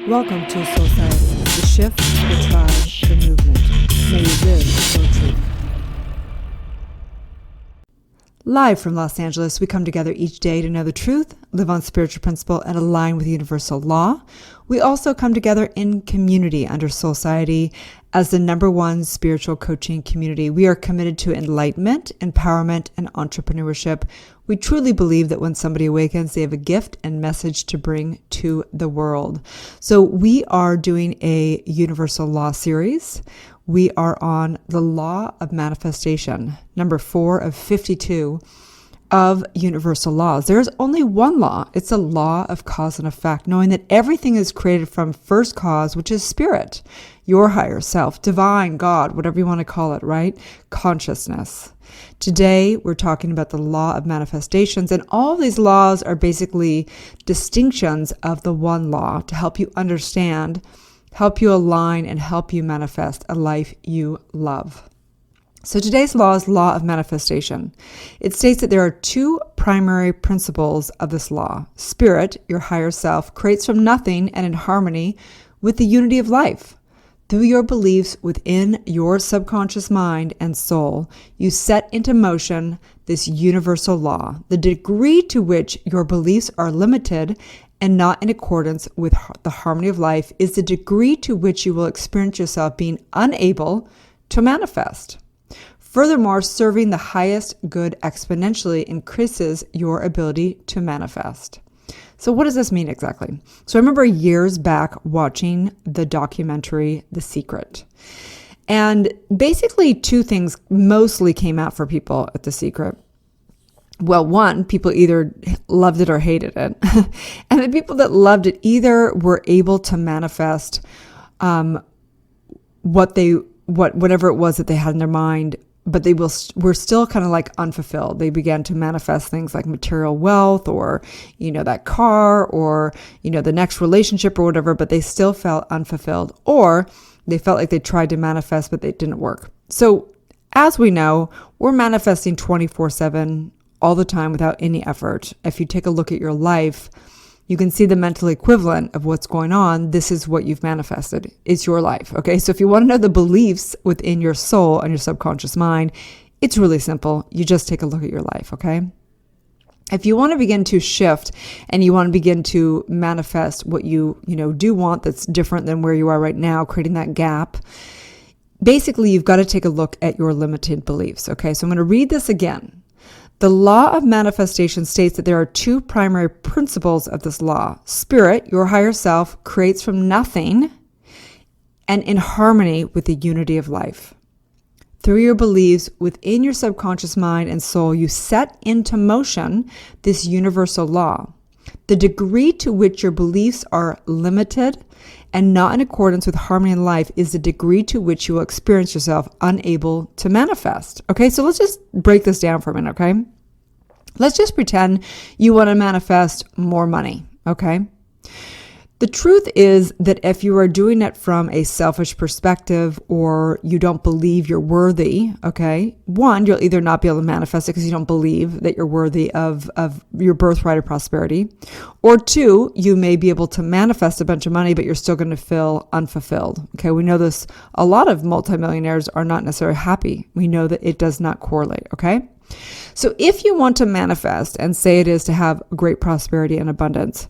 Welcome to Soul Science, the shift, the tribe, the movement. May you live your truth. Live from Los Angeles, we come together each day to know the truth, live on spiritual principle, and align with universal law. We also come together in community under Soul Society as the #1 spiritual coaching community. We are committed to enlightenment, empowerment, and entrepreneurship. We truly believe that when somebody awakens, they have a gift and message to bring to the world. So we are doing a universal law series. We are on the law of manifestation, number 4 of 52 of universal laws. There is only one law. It's a law of cause and effect, knowing that everything is created from first cause, which is spirit, your higher self, divine, God, whatever you want to call it, right? Consciousness. Today, we're talking about the law of manifestations, and all of these laws are basically distinctions of the one law to help you understand, help you align, and help you manifest a life you love. So today's law is law of manifestation. It states that there are 2 primary principles of this law. Spirit, your higher self, creates from nothing and in harmony with the unity of life. Through your beliefs within your subconscious mind and soul, you set into motion this universal law. The degree to which your beliefs are limited and not in accordance with the harmony of life is the degree to which you will experience yourself being unable to manifest. Furthermore, serving the highest good exponentially increases your ability to manifest. So what does this mean exactly? So I remember years back watching the documentary The Secret. And basically 2 things mostly came out for people at The Secret. Well, one, people either loved it or hated it. And the people that loved it either were able to manifest whatever it was that they had in their mind, but they were still kind of like unfulfilled. They began to manifest things like material wealth or, that car or, the next relationship or whatever, but they still felt unfulfilled, or they felt like they tried to manifest, but they didn't work. So as we know, we're manifesting 24/7 all the time without any effort. If you take a look at your life, you can see the mental equivalent of what's going on. This is what you've manifested. It's your life. Okay. So if you want to know the beliefs within your soul and your subconscious mind, it's really simple. You just take a look at your life. Okay. If you want to begin to shift and you want to begin to manifest what you do want that's different than where you are right now, creating that gap, basically you've got to take a look at your limited beliefs. Okay. So I'm going to read this again. The law of manifestation states that there are 2 primary principles of this law. Spirit, your higher self, creates from nothing and in harmony with the unity of life. Through your beliefs within your subconscious mind and soul, you set into motion this universal law. The degree to which your beliefs are limited and not in accordance with harmony in life is the degree to which you will experience yourself unable to manifest. Okay, so let's just break this down for a minute, okay? Let's just pretend you want to manifest more money, okay? The truth is that if you are doing it from a selfish perspective or you don't believe you're worthy, okay, one, you'll either not be able to manifest it because you don't believe that you're worthy of your birthright of prosperity, or 2, you may be able to manifest a bunch of money, but you're still going to feel unfulfilled. Okay, we know this. A lot of multimillionaires are not necessarily happy. We know that it does not correlate, okay? So if you want to manifest and say it is to have great prosperity and abundance,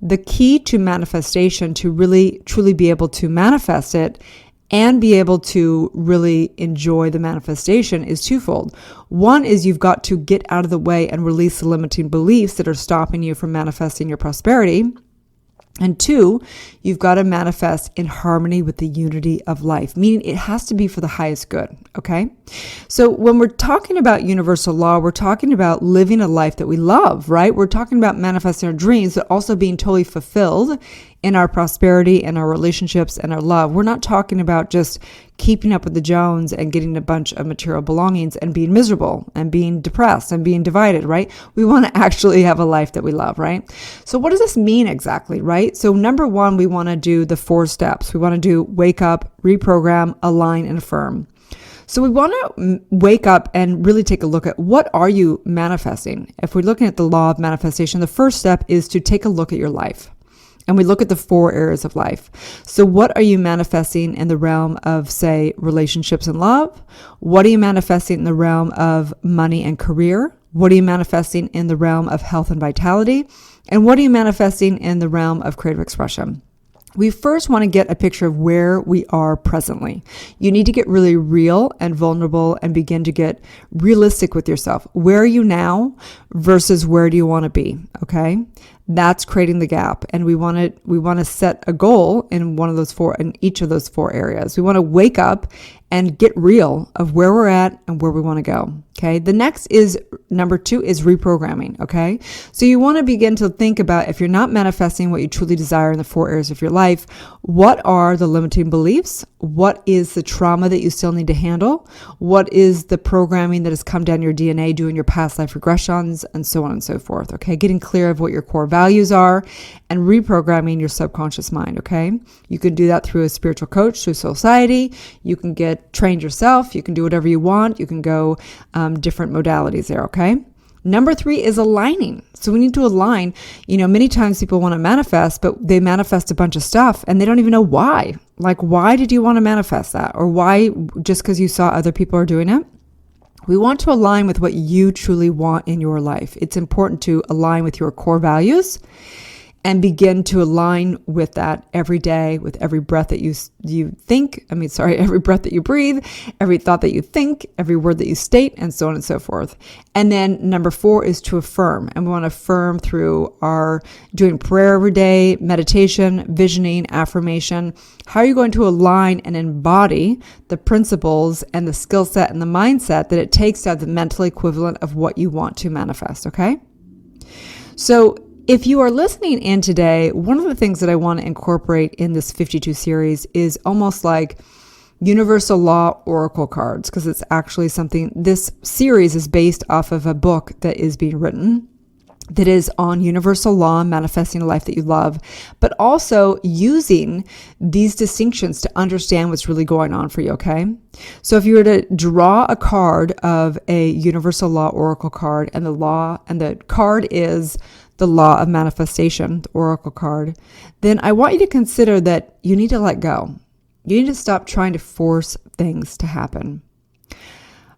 the key to manifestation, to really truly be able to manifest it and be able to really enjoy the manifestation, is twofold. One is you've got to get out of the way and release the limiting beliefs that are stopping you from manifesting your prosperity. And 2, you've got to manifest in harmony with the unity of life, meaning it has to be for the highest good, okay? So when we're talking about universal law, we're talking about living a life that we love, right? We're talking about manifesting our dreams, but also being totally fulfilled in our prosperity and our relationships and our love. We're not talking about just keeping up with the Jones and getting a bunch of material belongings and being miserable and being depressed and being divided, right? We want to actually have a life that we love, right? So what does this mean exactly, right? So number 1, we want to do the 4 steps. We want to do wake up, reprogram, align, and affirm. So we want to wake up and really take a look at what are you manifesting. If we're looking at the law of manifestation, the first step is to take a look at your life. And we look at the 4 areas of life. So what are you manifesting in the realm of, say, relationships and love? What are you manifesting in the realm of money and career? What are you manifesting in the realm of health and vitality? And what are you manifesting in the realm of creative expression? We first want to get a picture of where we are presently. You need to get really real and vulnerable and begin to get realistic with yourself. Where are you now versus where do you want to be? Okay. That's creating the gap. And we want to set a goal in each of those 4 areas. We want to wake up and get real of where we're at and where we want to go. Okay. The next is number 2 is reprogramming. Okay. So you want to begin to think about, if you're not manifesting what you truly desire in the 4 areas of your life, what are the limiting beliefs? What is the trauma that you still need to handle? What is the programming that has come down your DNA doing your past life regressions, and so on and so forth. Okay. Getting clear of what your core values are and reprogramming your subconscious mind. Okay. You can do that through a spiritual coach, through society. You can get trained yourself. You can do whatever you want. You can go different modalities there. Okay. Number 3 is aligning. So we need to align. Many times people want to manifest, but they manifest a bunch of stuff and they don't even know why. Like, why did you want to manifest that? Or why, just because you saw other people are doing it? We want to align with what you truly want in your life. It's important to align with your core values and begin to align with that every day, with every breath that every breath that you breathe, every thought that you think, every word that you state, and so on and so forth. And then number 4 is to affirm. And we want to affirm through our doing prayer every day, meditation, visioning, affirmation. How are you going to align and embody the principles and the skill set and the mindset that it takes to have the mental equivalent of what you want to manifest, okay? So if you are listening in today, one of the things that I want to incorporate in this 52 series is almost like universal law oracle cards, because it's actually something, this series is based off of a book that is being written that is on universal law, manifesting a life that you love, but also using these distinctions to understand what's really going on for you, okay? So if you were to draw a card of a universal law oracle card, and the card is the law of manifestation, the oracle card, then I want you to consider that you need to let go. You need to stop trying to force things to happen.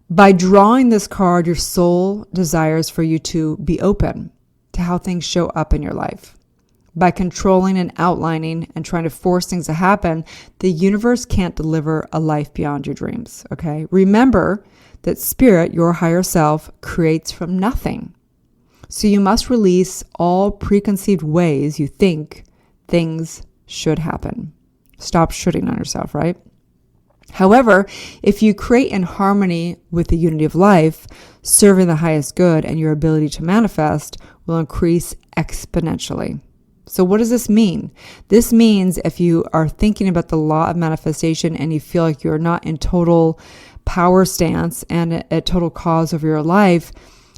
By drawing this card, your soul desires for you to be open to how things show up in your life. By controlling and outlining and trying to force things to happen, the universe can't deliver a life beyond your dreams, okay? Remember that spirit, your higher self, creates from nothing. So you must release all preconceived ways you think things should happen. Stop shooting on yourself, right? However, if you create in harmony with the unity of life, serving the highest good, and your ability to manifest will increase exponentially. So what does this mean? This means if you are thinking about the law of manifestation and you feel like you're not in total power stance and a total cause of your life,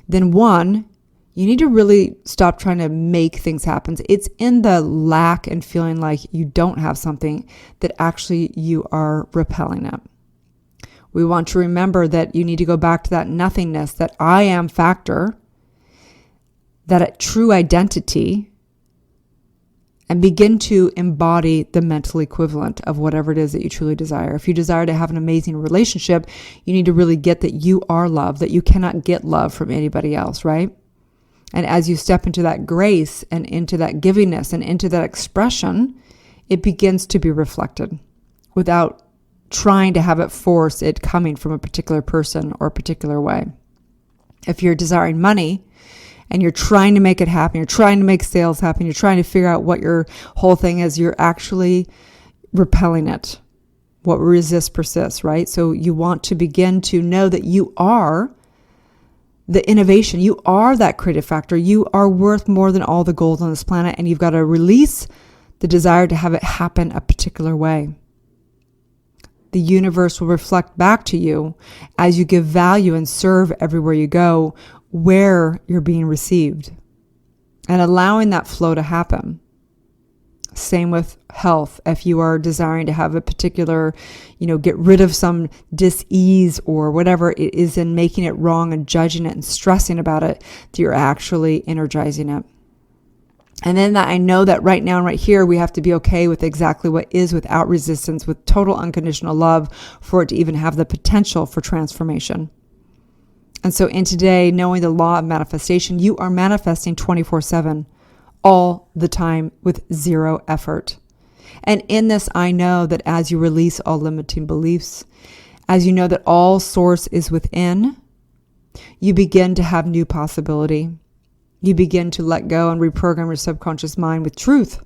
then 1, you need to really stop trying to make things happen. It's in the lack and feeling like you don't have something that actually you are repelling it. We want to remember that you need to go back to that nothingness, that I am factor, that true identity, and begin to embody the mental equivalent of whatever it is that you truly desire. If you desire to have an amazing relationship, you need to really get that you are love, that you cannot get love from anybody else, right? And as you step into that grace and into that givingness and into that expression, it begins to be reflected without trying to have it force it coming from a particular person or a particular way. If you're desiring money and you're trying to make it happen, you're trying to make sales happen, you're trying to figure out what your whole thing is, you're actually repelling it. What resists persists, right? So you want to begin to know that you are the innovation. You are that creative factor. You are worth more than all the gold on this planet, and you've got to release the desire to have it happen a particular way. The universe will reflect back to you as you give value and serve everywhere you go where you're being received, and allowing that flow to happen. Same with health. If you are desiring to have a particular, get rid of some dis-ease or whatever it is in making it wrong and judging it and stressing about it, that you're actually energizing it. And then that I know that right now and right here, we have to be okay with exactly what is without resistance, with total unconditional love for it to even have the potential for transformation. And so in today, knowing the law of manifestation, you are manifesting 24/7, all the time with zero effort. And in this, I know that as you release all limiting beliefs, as you know that all source is within, you begin to have new possibility. You begin to let go and reprogram your subconscious mind with truth.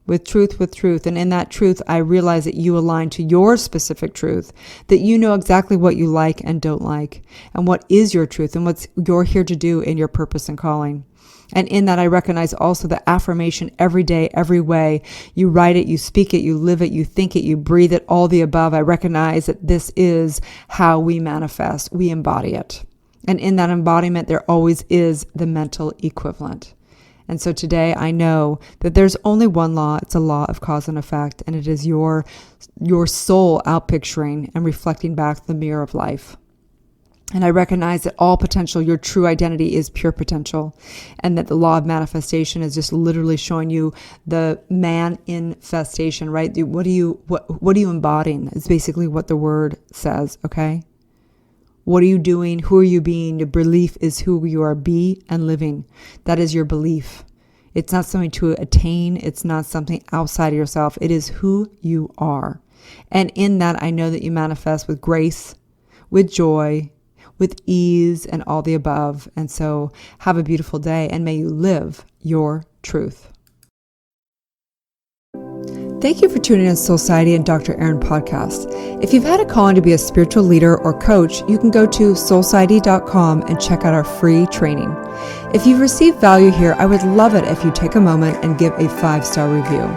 With truth. And in that truth, I realize that you align to your specific truth, that you know exactly what you like and don't like, and what is your truth and what you're here to do in your purpose and calling. And in that, I recognize also the affirmation every day, every way. You write it, you speak it, you live it, you think it, you breathe it, all the above. I recognize that this is how we manifest. We embody it. And in that embodiment, there always is the mental equivalent. And so today I know that there's only one law. It's a law of cause and effect. And it is your soul outpicturing and reflecting back the mirror of life. And I recognize that all potential, your true identity is pure potential. And that the law of manifestation is just literally showing you the manifestation, right? What are you embodying? It's basically what the word says, okay? What are you doing? Who are you being? Your belief is who you are, be and living. That is your belief. It's not something to attain. It's not something outside of yourself. It is who you are. And in that, I know that you manifest with grace, with joy, with ease, and all the above. And so have a beautiful day, and may you live your truth. Thank you for tuning in to Soulciety and Dr. Erin podcast. If you've had a calling to be a spiritual leader or coach, you can go to soulciety.com and check out our free training. If you've received value here, I would love it if you take a moment and give a 5-star review.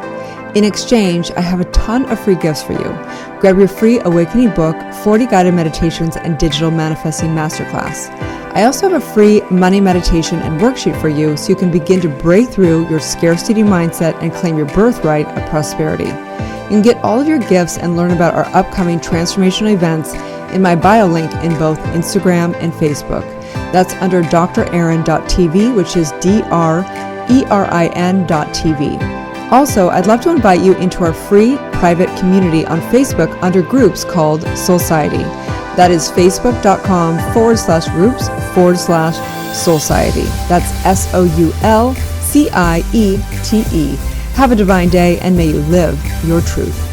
In exchange, I have a ton of free gifts for you. Grab your free awakening book, 40 guided meditations, and digital manifesting masterclass. I also have a free money meditation and worksheet for you so you can begin to break through your scarcity mindset and claim your birthright of prosperity. You can get all of your gifts and learn about our upcoming transformational events in my bio link in both Instagram and Facebook. That's under drerin.tv, which is DRERIN.tv. Also, I'd love to invite you into our free private community on Facebook under groups called Soulciety. That is facebook.com/groups/Soulciety. That's SOULCIETE. Have a divine day, and may you live your truth.